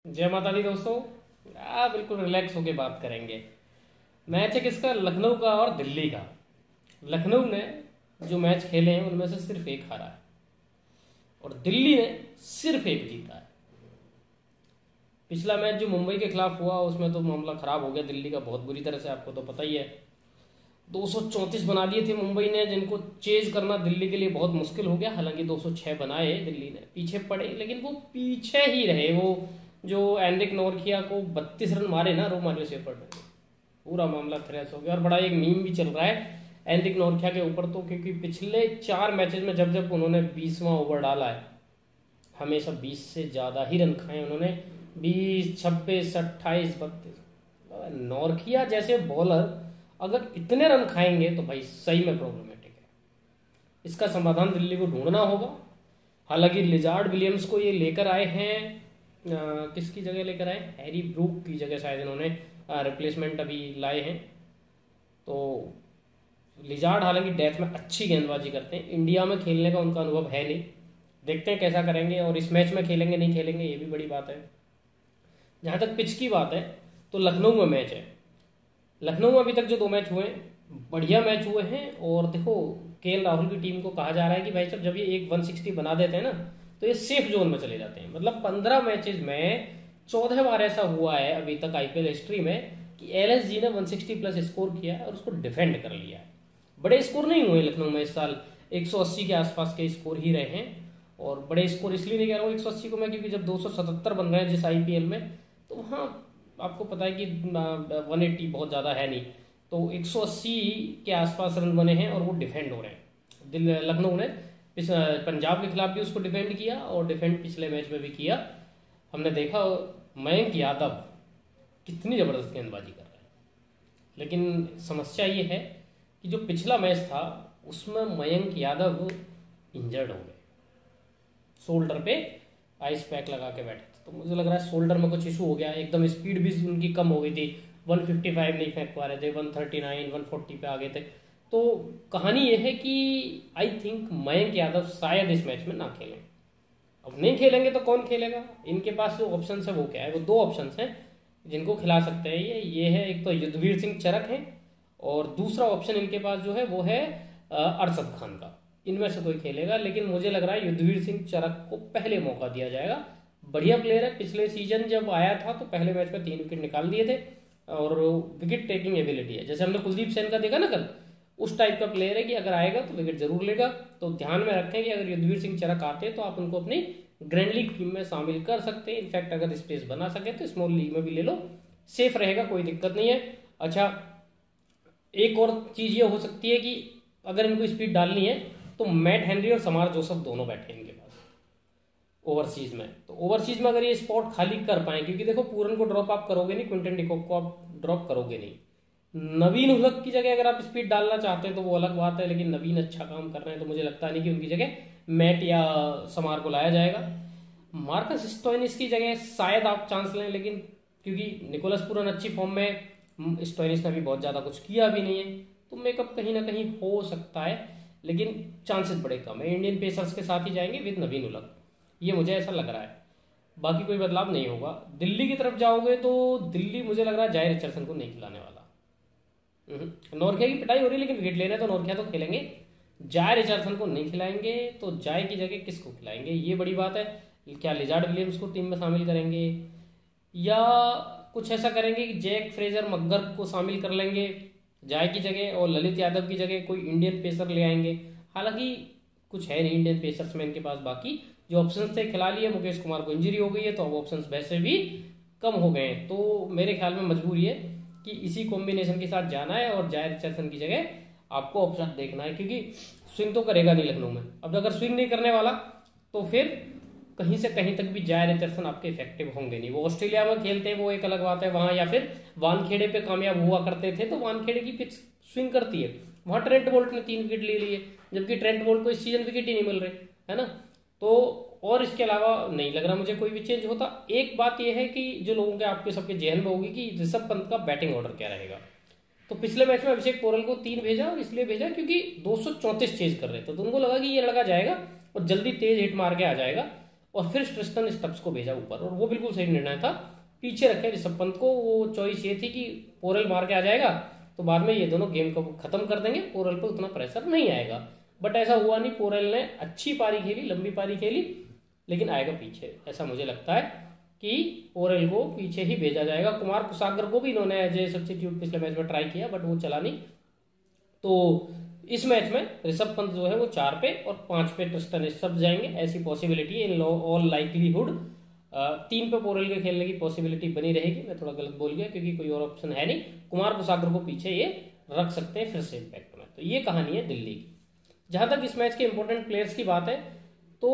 जय माता दी दोस्तों। बिल्कुल रिलैक्स होके बात करेंगे। मैच है किसका? लखनऊ का और दिल्ली का। लखनऊ ने जो मैच खेले हैं उनमें से सिर्फ एक हारा है और दिल्ली ने सिर्फ एक जीता है। पिछला मैच जो मुंबई के खिलाफ हुआ उसमें तो मामला खराब हो गया दिल्ली का बहुत बुरी तरह से, आपको तो पता ही है। 234 बना दिए थे मुंबई ने, जिनको चेज करना दिल्ली के लिए बहुत मुश्किल हो गया। हालांकि 206 बनाए दिल्ली ने, पीछे पड़े लेकिन वो पीछे ही रहे। वो जो एनरिक नोरकिया को 32 रन मारे ना रोमारियो शेफर्ड ने, पूरा मामला क्रैश हो गया। और बड़ा एक मीम भी चल रहा है एनरिक नोरकिया के ऊपर तो, क्योंकि पिछले 4 मैचेस में जब जब उन्होंने 20वां ओवर डाला है हमेशा 20 से ज़्यादा ही रन खाए उन्होंने। 20, 26, 28, 32। नोरकिया जैसे बॉलर अगर इतने रन खाएंगे तो भाई सही में प्रॉब्लमेटिक है। इसका समाधान दिल्ली को ढूंढना होगा। हालांकि लिजार्ड विलियम्स को ये लेकर आए हैं, किसकी जगह लेकर आए? हैरी ब्रूक की जगह शायद इन्होंने रिप्लेसमेंट अभी लाए हैं। तो लिजार्ड हालांकि डेथ में अच्छी गेंदबाजी करते हैं, इंडिया में खेलने का उनका अनुभव है नहीं। देखते हैं कैसा करेंगे और इस मैच में खेलेंगे नहीं खेलेंगे ये भी बड़ी बात है। जहाँ तक पिच की बात है तो लखनऊ में मैच है। लखनऊ में अभी तक जो 2 मैच हुए बढ़िया मैच हुए हैं। और देखो केएल राहुल की टीम को कहा जा रहा है कि भाई साहब जब ये एक 160 बना देते हैं ना तो ये सेफ जोन में चले जाते हैं। मतलब 15 मैचेस में 14 बार ऐसा हुआ है अभी तक आईपीएल हिस्ट्री में कि एलएसजी ने 160 प्लस स्कोर किया है और उसको डिफेंड कर लिया है। बड़े स्कोर नहीं हुए लखनऊ में इस साल, 180 के आसपास के स्कोर ही रहे हैं। और बड़े स्कोर इसलिए नहीं कह रहा हूँ 180 को मैं, क्योंकि जब 277 बन रहे हैं जिस आईपीएल में, तो वहाँ आपको पता है कि 180 बहुत ज़्यादा है नहीं, तो 180 के आसपास रन बने हैं और वो डिफेंड हो रहे हैं। लखनऊ ने पंजाब के खिलाफ भी उसको डिफेंड किया और डिफेंड पिछले मैच में भी किया। हमने देखा मयंक यादव कितनी ज़बरदस्त गेंदबाजी कर रहे हैं। लेकिन समस्या ये है कि जो पिछला मैच था उसमें मयंक यादव इंजर्ड हो गए, शोल्डर पे आइस पैक लगा के बैठे थे। तो मुझे लग रहा है शोल्डर में कुछ इशू हो गया, एकदम स्पीड भी उनकी कम हो गई थी। 155 नहीं फेंक पा रहे थे, 139, 140 पे आ गए थे। तो कहानी यह है कि आई थिंक मयंक यादव शायद इस मैच में ना खेलें। अब नहीं खेलेंगे तो कौन खेलेगा? इनके पास जो ऑप्शन है वो क्या है? वो 2 ऑप्शन हैं जिनको खिला सकते हैं ये है, एक तो युद्धवीर सिंह चरक है और दूसरा ऑप्शन इनके पास जो है वो है अरशद खान का। इनमें से कोई खेलेगा, लेकिन मुझे लग रहा है युद्धवीर सिंह चरक को पहले मौका दिया जाएगा। बढ़िया प्लेयर है, पिछले सीजन जब आया था तो पहले मैच में 3 विकेट निकाल दिए थे और विकेट टेकिंग एबिलिटी है, जैसे हमने कुलदीप सेन का देखा ना कल, उस टाइप का प्लेयर है कि अगर आएगा तो विकेट जरूर लेगा। तो ध्यान में रखें कि अगर युद्धवीर सिंह चरक आते हैं तो आप उनको अपनी ग्रैंड लीग टीम में शामिल कर सकते हैं। इनफैक्ट अगर स्पेस बना सके तो स्मॉल लीग में भी ले लो, सेफ रहेगा, कोई दिक्कत नहीं है। अच्छा, एक और चीज़ ये हो सकती है कि अगर इनको स्पीड डालनी है तो मैट हेनरी और समार जोसफ दोनों बैठे इनके पास ओवरसीज में। तो ओवरसीज में अगर ये स्पॉट खाली कर पाए, क्योंकि देखो पूरन को ड्रॉप आप करोगे नहीं, क्विंटन डिकॉक को आप ड्रॉप करोगे नहीं। नवीन उलक की जगह अगर आप स्पीड डालना चाहते हैं तो वो अलग बात है, लेकिन नवीन अच्छा काम कर रहे हैं तो मुझे लगता नहीं कि उनकी जगह मैट या समार को लाया जाएगा। मार्कस स्टोइनिस की जगह शायद आप चांस लें, लेकिन क्योंकि निकोलस पूरन अच्छी फॉर्म में, स्टोइनिस ने भी बहुत ज़्यादा कुछ किया भी नहीं है, तो मेकअप कहीं ना कहीं हो सकता है, लेकिन चांसेस बड़े कम है। इंडियन पेसर्स के साथ ही जाएंगे विद नवीन उलक, ये मुझे ऐसा लग रहा है। बाकी कोई बदलाव नहीं होगा। दिल्ली की तरफ जाओगे तो दिल्ली मुझे लग रहा है जाय रिचर्डसन को नहीं खिलाने वाला। नोरकिया की पिटाई हो रही है लेकिन विकेट ले रहे हैं तो नोरकिया तो खेलेंगे। जाय रिचर्डसन को नहीं खिलाएंगे तो जाय की जगह किसको खिलाएंगे, ये बड़ी बात है। क्या लिजार्ड विलियम्स को टीम में शामिल करेंगे या कुछ ऐसा करेंगे कि जैक फ्रेजर मक्गर को शामिल कर लेंगे जाय की जगह और ललित यादव की जगह कोई इंडियन पेसर ले आएंगे। हालांकि कुछ है नहीं इंडियन पेसर्स में इनके पास, बाकी जो ऑप्शंस थे खिला लिए। मुकेश कुमार को इंजरी हो गई है तो अब ऑप्शंस वैसे भी कम हो गए हैं, तो मेरे ख्याल में मजबूरी है कि इसी कॉम्बिनेशन के साथ जाना है और जाय रिचर्डसन की जगह आपको ऑप्शन देखना है, क्योंकि स्विंग तो करेगा नहीं लखनऊ में। अब अगर स्विंग नहीं करने वाला तो फिर कहीं से कहीं तक भी जाय रिचर्डसन आपके इफेक्टिव होंगे नहीं। वो ऑस्ट्रेलिया में खेलते हैं वो एक अलग बात है वहां, या फिर वानखेड़े पे कामयाब हुआ करते थे, तो वानखेड़े की पिच स्विंग करती है। वहां ट्रेंट बोल्ट ने 3 विकेट ले लिए, जबकि ट्रेंट बोल्ट को इस सीजन विकेट ही नहीं मिल रहे, है ना। तो और इसके अलावा नहीं लग रहा मुझे कोई भी चेंज होता। एक बात यह है कि जो लोगों के आपके सबके जहन में होगी कि ऋषभ पंत का बैटिंग ऑर्डर क्या रहेगा। तो पिछले मैच में अभिषेक पोरल को 3 भेजा, और इसलिए भेजा क्योंकि 234 चेज कर रहे थे, तो उनको लगा कि ये लड़का जाएगा और जल्दी तेज हिट मार के आ जाएगा और फिर ट्रिस्टन स्टब्स को भेजा ऊपर, और वो बिल्कुल सही निर्णय था। पीछे रखे ऋषभ पंत को, वो चॉइस ये थी कि पोरेल मार के आ जाएगा तो बाद में ये दोनों गेम को खत्म कर देंगे, पोरेल पे उतना प्रेशर नहीं आएगा। बट ऐसा हुआ नहीं, पोरेल ने अच्छी पारी खेली, लंबी पारी खेली, लेकिन आएगा पीछे। ऐसा मुझे लगता है कि पोरेल को पीछे ही भेजा जाएगा। कुमार कुसागर को भी इन्होंने एज ए सब्स्टिट्यूट पिछले मैच में ट्राई किया, बट वो चला नहीं। तो इस मैच में ऋषभ पंत जो है वो 4 पे और 5 पे ट्रिस्टन स्टब्स जाएंगे, ऐसी पॉसिबिलिटी है। इन ऑल लाइकलीहुड 3 पे पोरेल के खेलने की पॉसिबिलिटी बनी रहेगी। मैं थोड़ा गलत बोल गया क्योंकि कोई और ऑप्शन है नहीं। कुमार कुसागर को पीछे ये रख सकते हैं फिर से इम्पैक्ट में। तो ये कहानी है दिल्ली की। जहां तक इस मैच के इंपॉर्टेंट प्लेयर्स की बात है, तो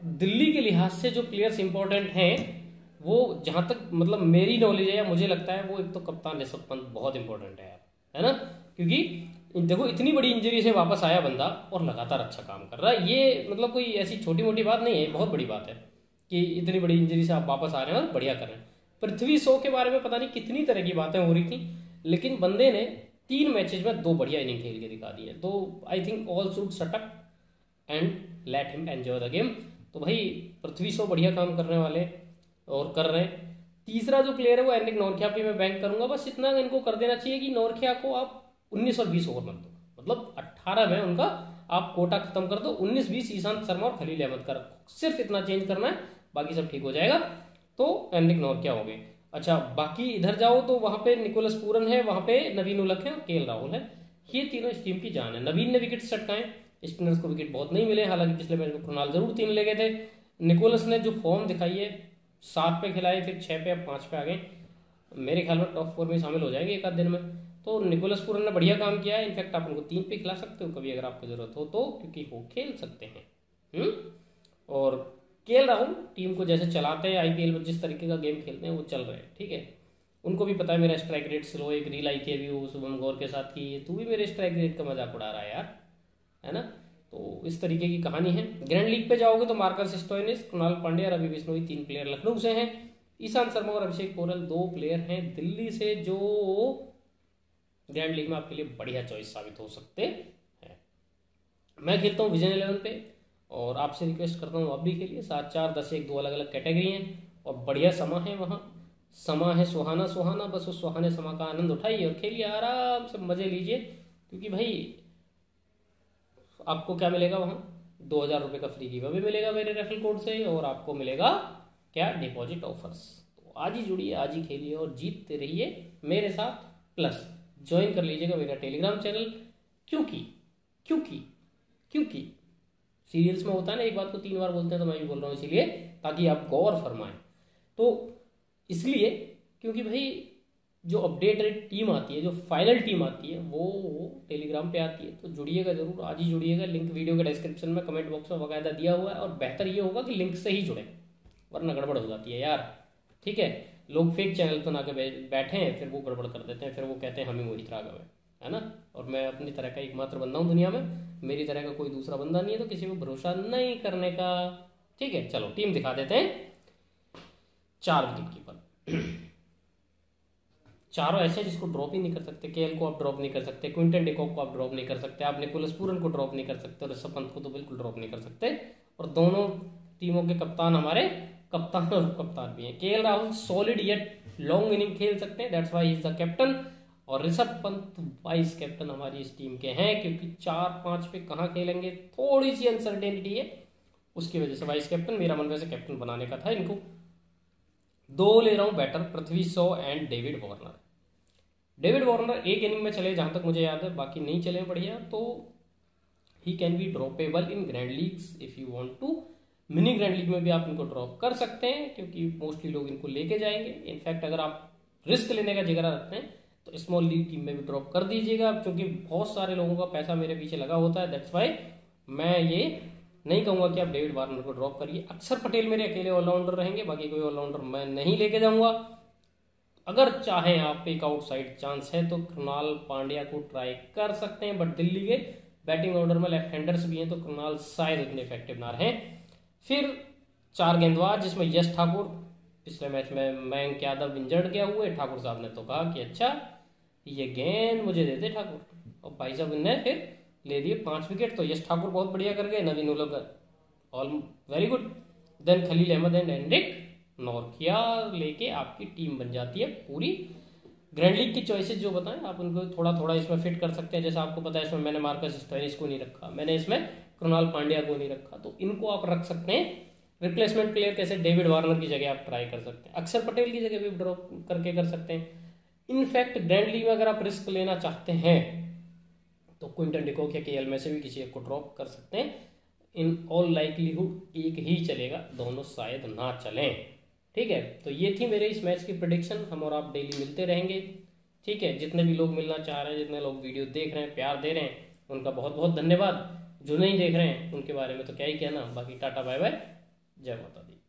दिल्ली के लिहाज से जो प्लेयर्स इंपॉर्टेंट हैं, वो जहां तक मतलब मेरी नॉलेज है या मुझे लगता है, वो एक तो कप्तान ऋषभ पंत बहुत इंपॉर्टेंट है यार, है ना। क्योंकि देखो इतनी बड़ी इंजरी से वापस आया बंदा और लगातार अच्छा काम कर रहा है। ये मतलब कोई ऐसी छोटी मोटी बात नहीं है, बहुत बड़ी बात है कि इतनी बड़ी इंजरी से आप वापस आ रहे हैं और बढ़िया कर रहे हैं। पृथ्वी शॉ के बारे में पता नहीं कितनी तरह की बातें हो रही थी, लेकिन बंदे ने 3 मैचेज में 2 बढ़िया इनिंग खेल के दिखा दी है। तो I think all should shut up and let him enjoy the game. तो भाई पृथ्वी शॉ बढ़िया काम करने वाले और कर रहे हैं। तीसरा जो प्लेयर है वो एंड्रिक नॉर्थिया पे मैं बैंक करूंगा। बस इतना इनको कर देना चाहिए कि नॉर्थिया को आप 19 और 20 ओवर मत दो, मतलब 18 में उनका आप कोटा खत्म कर दो। 19-20 ईशांत शर्मा और खलील अहमद का रखो, सिर्फ इतना चेंज करना है, बाकी सब ठीक हो जाएगा। तो एंड्रिक नॉर्थिया हो गए। अच्छा, बाकी इधर जाओ तो वहां पे निकोलस पूरन है, वहां पे नवीन उलख है और केएल राहुल है। ये तीनों इस टीम की जान है। नवीन ने विकेट चटकाए, स्पिनर्स को विकेट बहुत नहीं मिले, हालांकि पिछले मैच में कृणाल जरूर 3 ले गए थे। निकोलस ने जो फॉर्म दिखाई है, 7 पे खिलाए, फिर 6 पे, अब 5 पे आ गए। मेरे ख्याल में टॉप 4 में शामिल हो जाएंगे एक आध दिन में। तो निकोलस पूरन ने बढ़िया काम किया है। इनफैक्ट आप उनको 3 पे खिला सकते हो कभी अगर आपको जरूरत हो तो, क्योंकि वो खेल सकते हैं। और केएल राहुल टीम को जैसे चलाते हैं, आईपीएल में जिस तरीके का गेम खेलते हैं वो चल रहे हैं, ठीक है। उनको भी पता है मेरा स्ट्राइक रेट स्लो। एक रील आई थी अभी वो शुभम गौर के साथ की, तू भी मेरे स्ट्राइक रेट का मजाक उड़ा रहा है यार, है ना। तो इस तरीके की कहानी है। ग्रैंड लीग पे जाओगे तो Marcus Stoinis, Krunal Pandya, Ravi Bishnoi 3 player Lucknow से हैं। ईशांत शर्मा और अभिषेक पोरेल 2 प्लेयर हैं दिल्ली से, जो ग्रैंड लीग में आपके लिए बढ़िया चॉइस साबित हो सकते हैं। मैं खेलता हूँ विजन 11 पे और आपसे रिक्वेस्ट करता हूँ आप भी खेलिए। 7, 4, 10, 1, 2 अलग अलग कैटेगरी हैं और बढ़िया समा है वहाँ। समा है सुहाना सुहाना, बस उस सुहाने समा का आनंद उठाइए और खेलिए आराम से, मजे लीजिए। क्योंकि भाई आपको क्या मिलेगा वहाँ, 2000 रुपये का फ्री गिव भी मिलेगा मेरे रेफरल कोड से, और आपको मिलेगा क्या, डिपॉजिट ऑफर्स। तो आज ही जुड़िए, आज ही खेलिए और जीतते रहिए मेरे साथ। प्लस ज्वाइन कर लीजिएगा मेरा टेलीग्राम चैनल, क्योंकि क्योंकि क्योंकि सीरियल्स में होता है ना, एक बात को 3 बार बोलते हैं, तो मैं भी बोल रहा हूँ इसीलिए ताकि आप गौर फरमाएं। तो इसलिए क्योंकि भाई जो अपडेटेड टीम आती है, जो फाइनल टीम आती है, वो टेलीग्राम पे आती है। तो जुड़िएगा जरूर, आज ही जुड़िएगा। लिंक वीडियो के डिस्क्रिप्शन में, कमेंट बॉक्स में बाकायदा दिया हुआ है। और बेहतर ये होगा कि लिंक से ही जुड़े, वरना गड़बड़ हो जाती है यार, ठीक है। लोग फेक चैनल पर आके बैठे हैं, फिर वो गड़बड़ कर देते हैं, फिर वो कहते हैं हम ही मोहित राघव है ना। और मैं अपनी तरह का एकमात्र बंदा हूँ दुनिया में, मेरी तरह का कोई दूसरा बंदा नहीं है, तो किसी को भरोसा नहीं करने का, ठीक है। चलो टीम दिखा देते हैं। 4 विकेट कीपर, चारों ऐसे जिसको ड्रॉप ही नहीं कर सकते। केएल को आप ड्रॉप नहीं कर सकते, क्विंटन डिकॉक को आप ड्रॉप नहीं कर सकते, आप निकोलस पूरन को ड्रॉप नहीं कर सकते, और ऋषभ पंत को तो बिल्कुल ड्रॉप नहीं कर सकते। और दोनों टीमों के कप्तान हमारे कप्तान और कप्तान भी हैं। KL Rahul solid yet long inning खेल सकते हैं, that's why he is the captain. और ऋषभ पंत वाइस कैप्टन हमारी इस टीम के हैं, क्योंकि 4-5 पे कहाँ खेलेंगे थोड़ी सी अनसर्टेनिटी है, उसकी वजह से वाइस कैप्टन। मेरा मन वैसे कैप्टन बनाने का था इनको। 2 ले रहा हूं batter, Prithvi Shaw and David Warner. David Warner एक इनिंग में चले जहां तक मुझे याद है, बाकी नहीं चले बढ़िया। तो he can be droppable in grand leagues if you want to. Mini grand league में भी आप इनको ड्रॉप कर सकते हैं, क्योंकि मोस्टली लोग इनको लेके जाएंगे। इनफैक्ट अगर आप रिस्क लेने का जिगरा रखते हैं तो स्मॉल लीग टीम में भी ड्रॉप कर दीजिएगा, क्योंकि बहुत सारे लोगों का पैसा मेरे पीछे लगा होता है। दैट्स वाई मैं ये नहीं कहूंगा कि आप डेविड वार्नर को ड्रॉप करिए। अक्षर पटेल मेरे अकेले ऑलराउंडर रहेंगे, बाकी कोई ऑलराउंडर मैं नहीं लेके जाऊंगा। अगर चाहें आप एक आउटसाइड चांस है तो कृणाल पांड्या को ट्राई कर सकते हैं, बट दिल्ली के बैटिंग ऑर्डर में लेफ्ट हैंडर्स भी हैं, तो कृणाल शायद उतने इफेक्टिव ना रहे। फिर 4 गेंदबाज, जिसमें यश ठाकुर, पिछले मैच में मयंक यादव इंजर्ड गया हुए, ठाकुर साहब ने तो कहा कि अच्छा ये गेंद मुझे दे दे ठाकुर, और भाई साहब ने फिर ले दिए 5 विकेट। तो यश ठाकुर बहुत बढ़िया कर गए, नवीन उलग all very good. Then Khaleel Ahmed and Anrich Nortje लेके आपकी टीम बन जाती है पूरी। ग्रैंड लीग की चॉइसेस जो बताएं आप उनको थोड़ा थोड़ा इसमें फिट कर सकते हैं। जैसे आपको पता है इसमें मैंने मार्कस स्टोइनिस को नहीं रखा, मैंने इसमें कृणाल पांड्या को नहीं रखा, तो इनको आप रख सकते हैं। रिप्लेसमेंट प्लेयर कैसे डेविड वार्नर की जगह आप ट्राई कर सकते हैं, अक्षर पटेल की जगह भी ड्रॉप करके कर सकते हैं। इनफैक्ट ग्रैंड लीग में अगर आप रिस्क लेना चाहते हैं तो क्विंटन डिकॉक या केएल में से भी किसी एक को ड्रॉप कर सकते हैं। इन ऑल लाइकलीहुड एक ही चलेगा, दोनों शायद ना चलें। ठीक है, तो ये थी मेरे इस मैच की प्रेडिक्शन। हम और आप डेली मिलते रहेंगे। ठीक है, जितने भी लोग मिलना चाह रहे हैं, जितने लोग वीडियो देख रहे हैं, प्यार दे रहे हैं, उनका बहुत बहुत धन्यवाद। जो नहीं देख रहे हैं उनके बारे में तो क्या ही कहना। बाकी टाटा बाय बाय, जय माता दी।